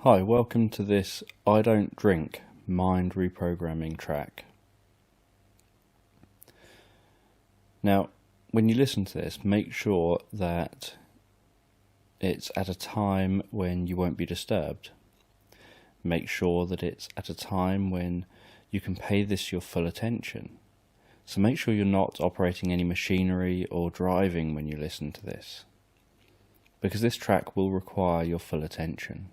Hi, welcome to this I Don't Drink mind reprogramming track. Now, when you listen to this, make sure that it's at a time when you won't be disturbed. Make sure that it's at a time when you can pay this your full attention. So make sure you're not operating any machinery or driving when you listen to this, because this track will require your full attention.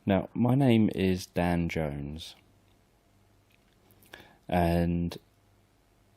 Now, my name is Dan Jones, and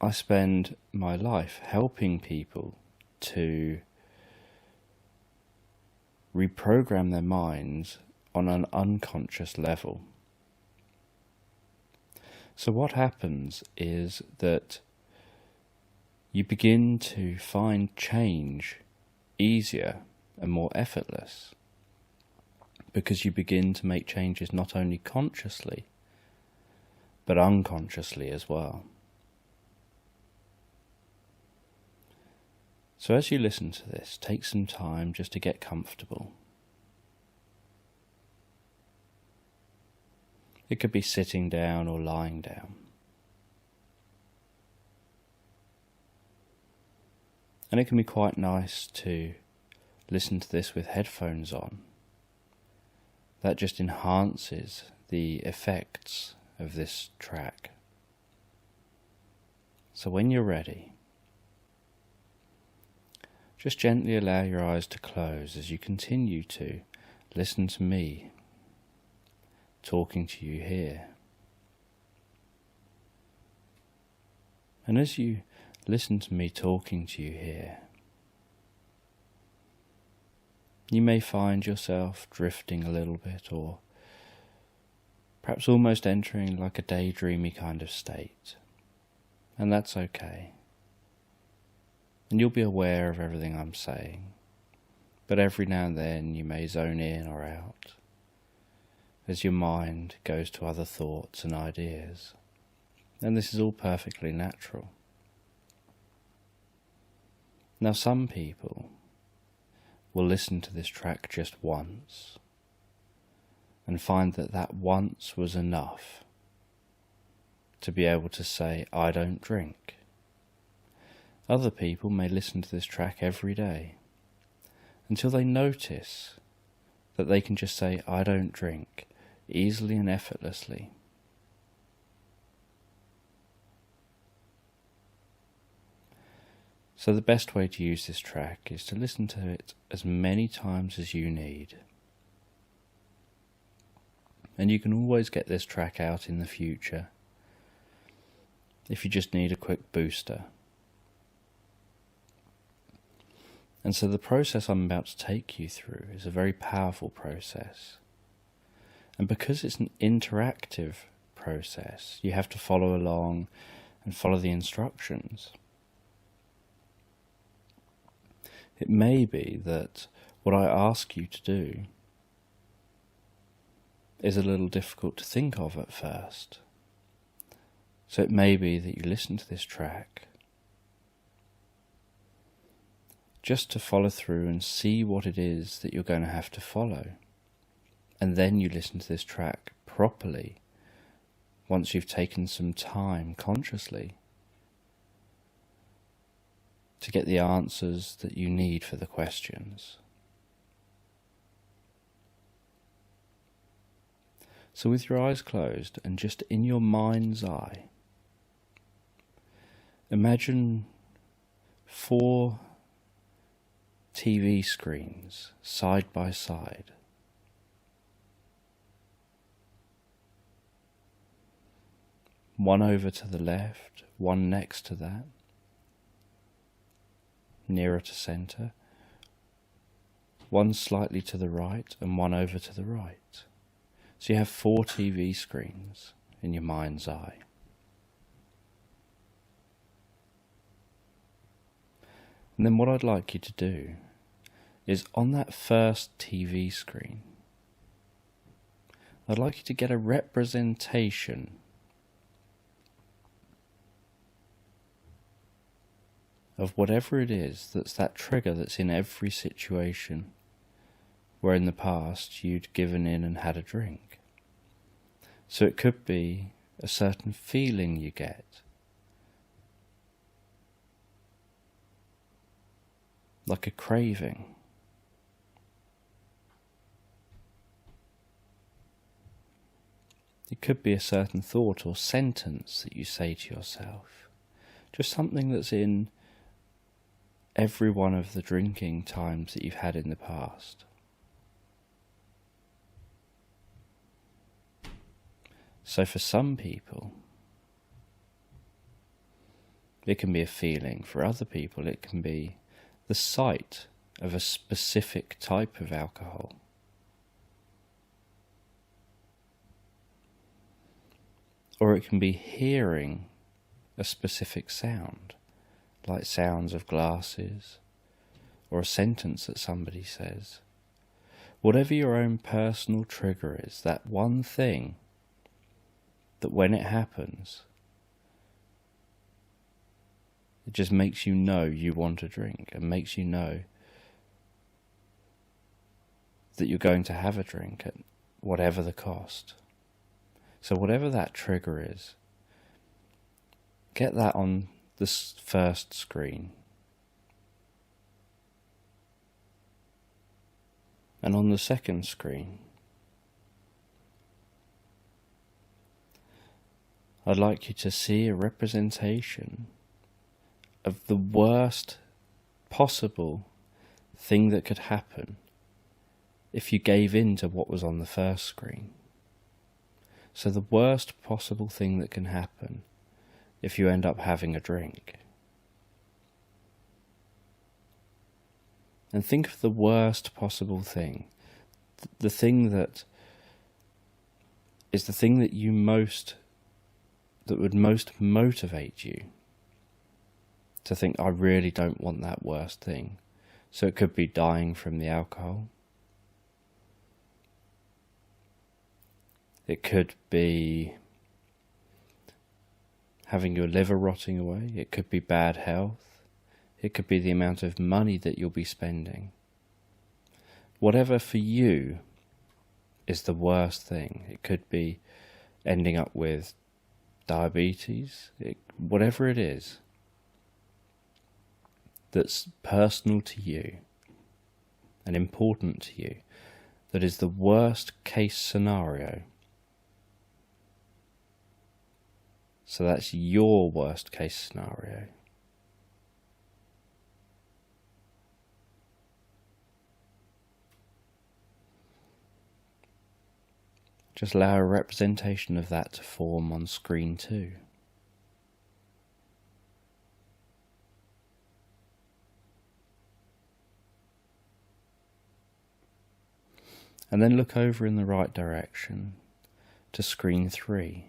I spend my life helping people to reprogram their minds on an unconscious level. So what happens is that you begin to find change easier and more effortless, because you begin to make changes not only consciously, but unconsciously as well. So as you listen to this, take some time just to get comfortable. It could be sitting down or lying down. And it can be quite nice to listen to this with headphones on. That just enhances the effects of this track. So when you're ready, just gently allow your eyes to close as you continue to listen to me talking to you here. And as you listen to me talking to you here, you may find yourself drifting a little bit, or perhaps almost entering like a daydreamy kind of state. And that's okay. And you'll be aware of everything I'm saying. But every now and then you may zone in or out as your mind goes to other thoughts and ideas. And this is all perfectly natural. Now, some people will listen to this track just once and find that that once was enough to be able to say, I don't drink. Other people may listen to this track every day until they notice that they can just say, I don't drink, easily and effortlessly. So the best way to use this track is to listen to it as many times as you need. And you can always get this track out in the future if you just need a quick booster. And so the process I'm about to take you through is a very powerful process. And because it's an interactive process, you have to follow along and follow the instructions. It may be that what I ask you to do is a little difficult to think of at first. So it may be that you listen to this track just to follow through and see what it is that you're going to have to follow. And then you listen to this track properly once you've taken some time consciously to get the answers that you need for the questions. So with your eyes closed and just in your mind's eye, imagine 4 TV screens side by side. One over to the left, one next to that, nearer to center, one slightly to the right and one over to the right. So you have 4 TV screens in your mind's eye. And then what I'd like you to do is on that first TV screen, I'd like you to get a representation of whatever it is that's that trigger that's in every situation where in the past you'd given in and had a drink. So it could be a certain feeling you get. Like a craving. It could be a certain thought or sentence that you say to yourself. Just something that's in every one of the drinking times that you've had in the past. So for some people, it can be a feeling. For other people, it can be the sight of a specific type of alcohol. Or it can be hearing a specific sound, like sounds of glasses, or a sentence that somebody says. Whatever your own personal trigger is, that one thing that when it happens, it just makes you know you want a drink, and makes you know that you're going to have a drink at whatever the cost. So whatever that trigger is, get that on the first screen. And on the second screen, I'd like you to see a representation of the worst possible thing that could happen if you gave in to what was on the first screen. So the worst possible thing that can happen if you end up having a drink. And think of the worst possible thing. The thing that is the thing that would most motivate you to think, I really don't want that worst thing. So it could be dying from the alcohol. It could be having your liver rotting away. It could be bad health. It could be the amount of money that you'll be spending. Whatever for you is the worst thing. It could be ending up with diabetes. Whatever it is that's personal to you and important to you, that is the worst case scenario. So that's your worst case scenario. Just allow a representation of that to form on screen 2. And then look over in the right direction to screen 3.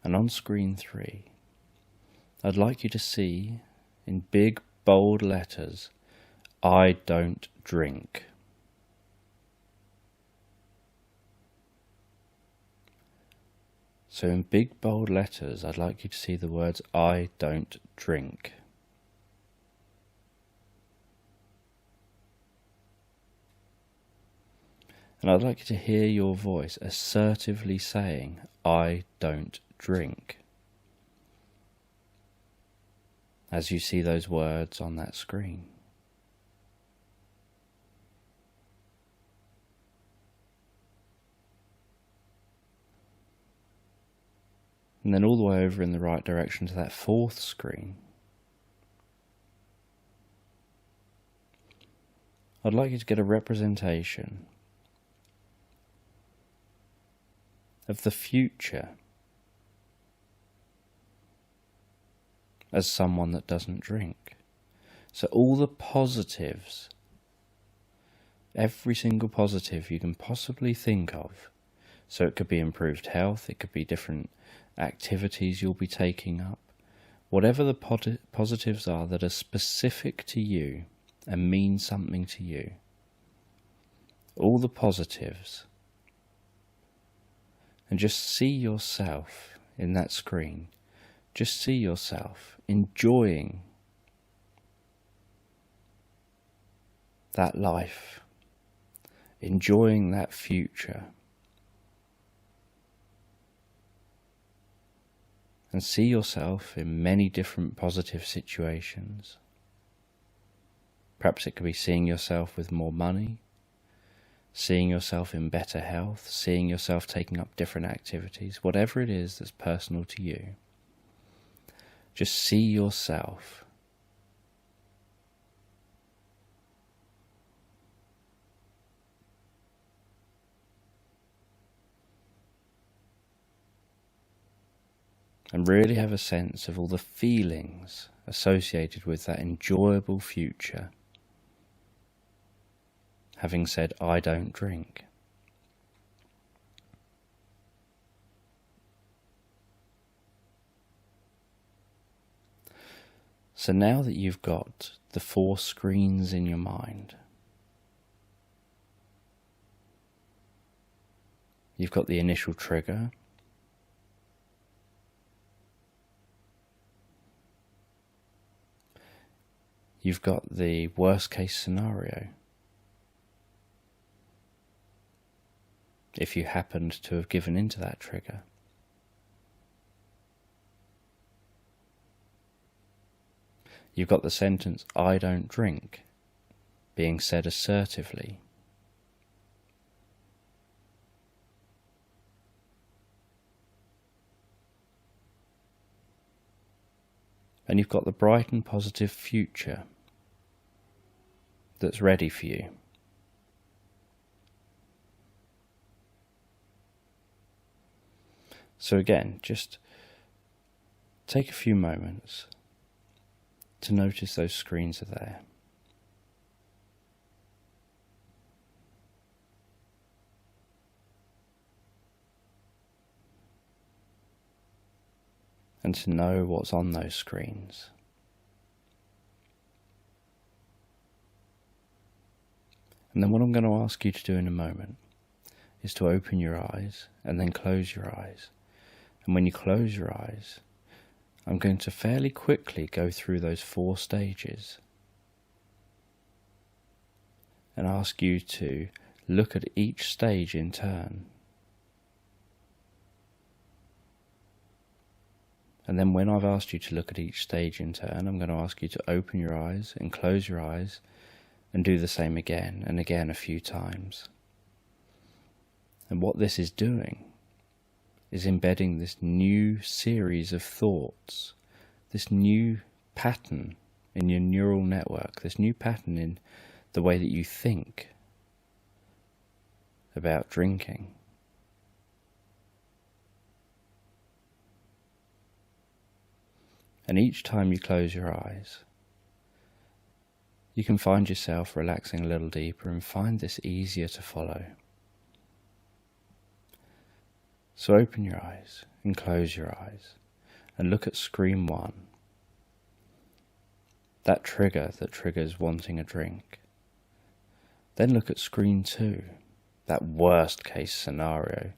And on screen 3, I'd like you to see in big bold letters, I don't drink. So in big bold letters, I'd like you to see the words, I don't drink. And I'd like you to hear your voice assertively saying, I don't drink. As you see those words on that screen. And then all the way over in the right direction to that fourth screen. I'd like you to get a representation of the future as someone that doesn't drink. So all the positives, every single positive you can possibly think of. So it could be improved health, it could be different activities you'll be taking up. Whatever the positives are that are specific to you and mean something to you. All the positives. And just see yourself in that screen. Just see yourself enjoying that life, enjoying that future, and see yourself in many different positive situations. Perhaps it could be seeing yourself with more money, seeing yourself in better health, seeing yourself taking up different activities, whatever it is that's personal to you. Just see yourself. And really have a sense of all the feelings associated with that enjoyable future. Having said, I don't drink. So now that you've got the 4 screens in your mind, you've got the initial trigger, you've got the worst case scenario, if you happened to have given into that trigger. You've got the sentence, I don't drink, being said assertively. And you've got the bright and positive future that's ready for you. So again, just take a few moments to notice those screens are there. And to know what's on those screens. And then what I'm going to ask you to do in a moment is to open your eyes and then close your eyes. And when you close your eyes, I'm going to fairly quickly go through those 4 stages and ask you to look at each stage in turn. And then when I've asked you to look at each stage in turn, I'm going to ask you to open your eyes and close your eyes and do the same again and again a few times. And what this is doing is embedding this new series of thoughts, this new pattern in your neural network, this new pattern in the way that you think about drinking. And each time you close your eyes, you can find yourself relaxing a little deeper and find this easier to follow. So open your eyes and close your eyes and look at screen 1, that trigger that triggers wanting a drink. Then look at screen 2, that worst case scenario.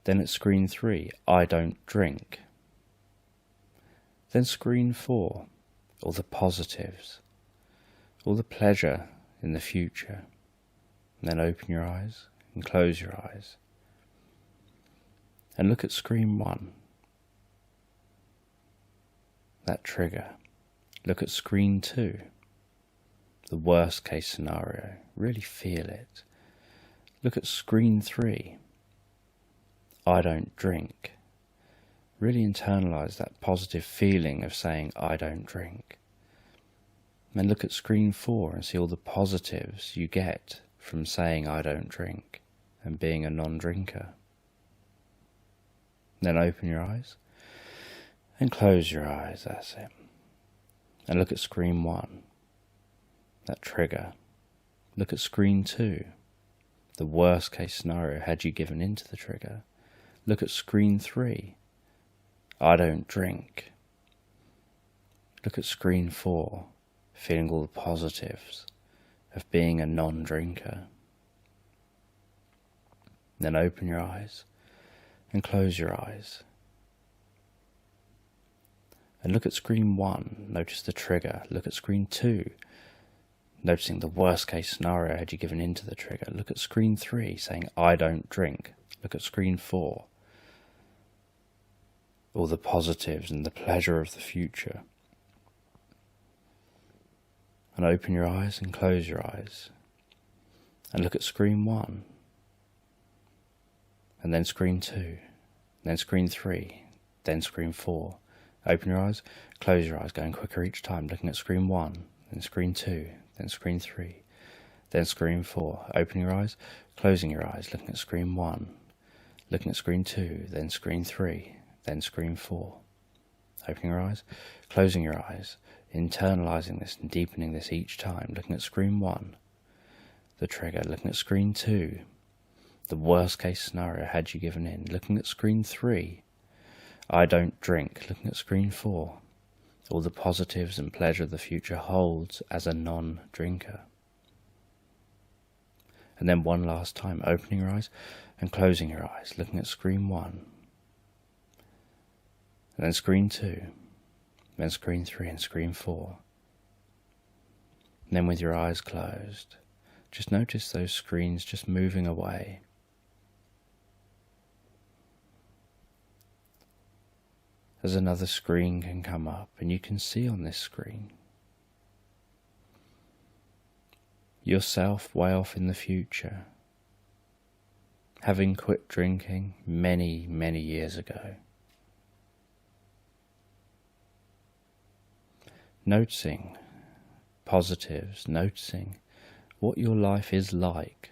Then at screen 3, I don't drink. Then screen 4, all the positives, all the pleasure in the future. And then open your eyes and close your eyes. And look at screen 1, that trigger. Look at screen 2, the worst case scenario. Really feel it. Look at screen 3, I don't drink. Really internalize that positive feeling of saying, I don't drink. And then look at screen 4 and see all the positives you get from saying, I don't drink, and being a non-drinker. Then open your eyes and close your eyes, that's it. And look at screen 1, that trigger. Look at screen 2, the worst case scenario had you given into the trigger. Look at screen 3, I don't drink. Look at screen 4, feeling all the positives of being a non-drinker. Then open your eyes and close your eyes. And look at screen 1, notice the trigger. Look at screen 2, noticing the worst case scenario had you given in to the trigger. Look at screen 3, saying, I don't drink. Look at screen 4, all the positives and the pleasure of the future. And open your eyes and close your eyes. And look at screen 1. And then screen 2. Then screen 3. Then screen 4. Open your eyes, close your eyes, going quicker each time, looking at screen 1, then screen 2, then screen 3, then screen 4. Open your eyes, closing your eyes, looking at screen 1, looking at screen 2, then screen 3, then screen 4. Opening your eyes, closing your eyes, internalizing this and deepening this each time, looking at screen 1, the trigger, looking at screen 2, the worst case scenario had you given in, looking at screen 3, I don't drink, looking at screen 4, all the positives and pleasure the future holds as a non-drinker. And then one last time, opening your eyes and closing your eyes, looking at screen 1, and then screen 2, then screen 3 and screen 4. And then with your eyes closed, just notice those screens just moving away. As another screen can come up, and you can see on this screen yourself way off in the future, having quit drinking many, many years ago. Noticing positives, noticing what your life is like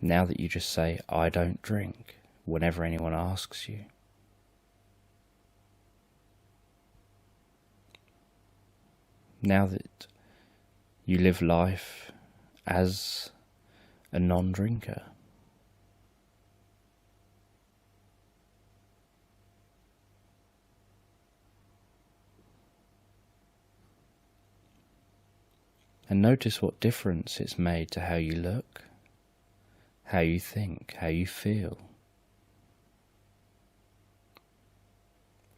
now that you just say, I don't drink, whenever anyone asks you. Now that you live life as a non-drinker. And notice what difference it's made to how you look, how you think, how you feel,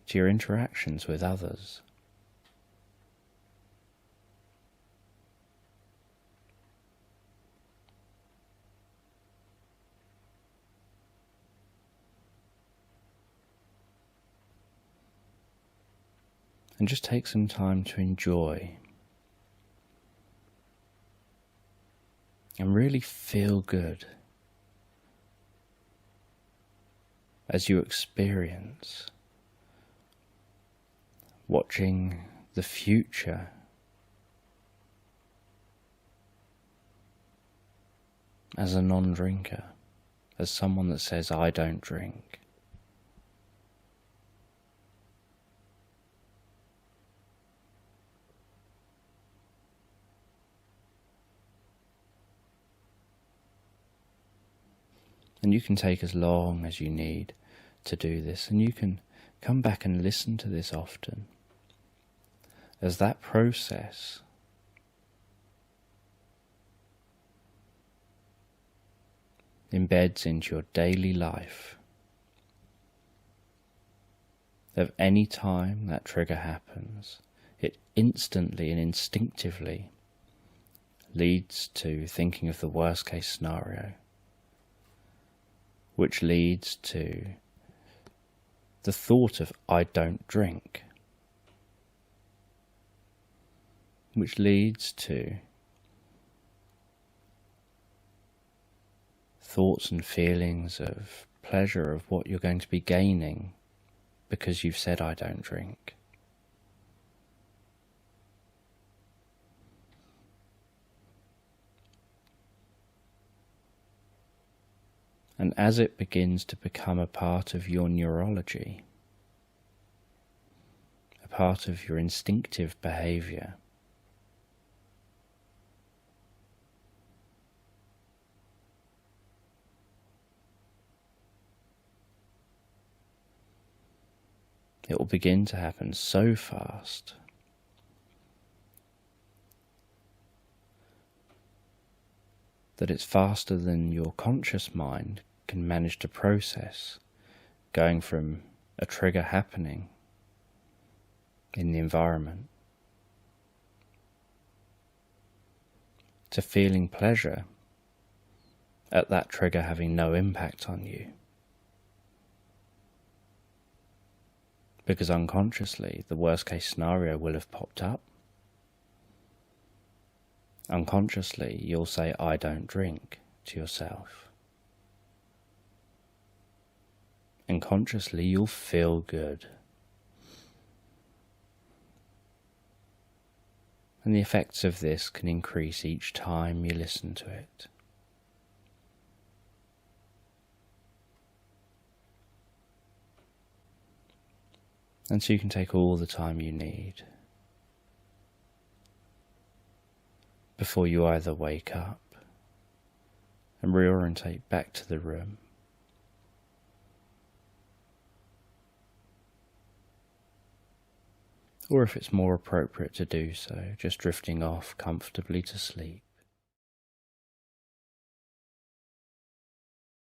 to your interactions with others. And just take some time to enjoy and really feel good as you experience watching the future as a non-drinker, as someone that says, I don't drink. And you can take as long as you need to do this, and you can come back and listen to this often, as that process embeds into your daily life. Of any time that trigger happens, it instantly and instinctively leads to thinking of the worst case scenario, which leads to the thought of I don't drink, which leads to thoughts and feelings of pleasure of what you're going to be gaining because you've said I don't drink. And as it begins to become a part of your neurology, a part of your instinctive behavior, it will begin to happen so fast that it's faster than your conscious mind can manage to process, going from a trigger happening in the environment to feeling pleasure at that trigger having no impact on you. Because unconsciously, the worst case scenario will have popped up. Unconsciously, you'll say, "I don't drink," to yourself. And consciously, you'll feel good. And the effects of this can increase each time you listen to it. And so you can take all the time you need before you either wake up and reorientate back to the room, or if it's more appropriate to do so, just drifting off comfortably to sleep.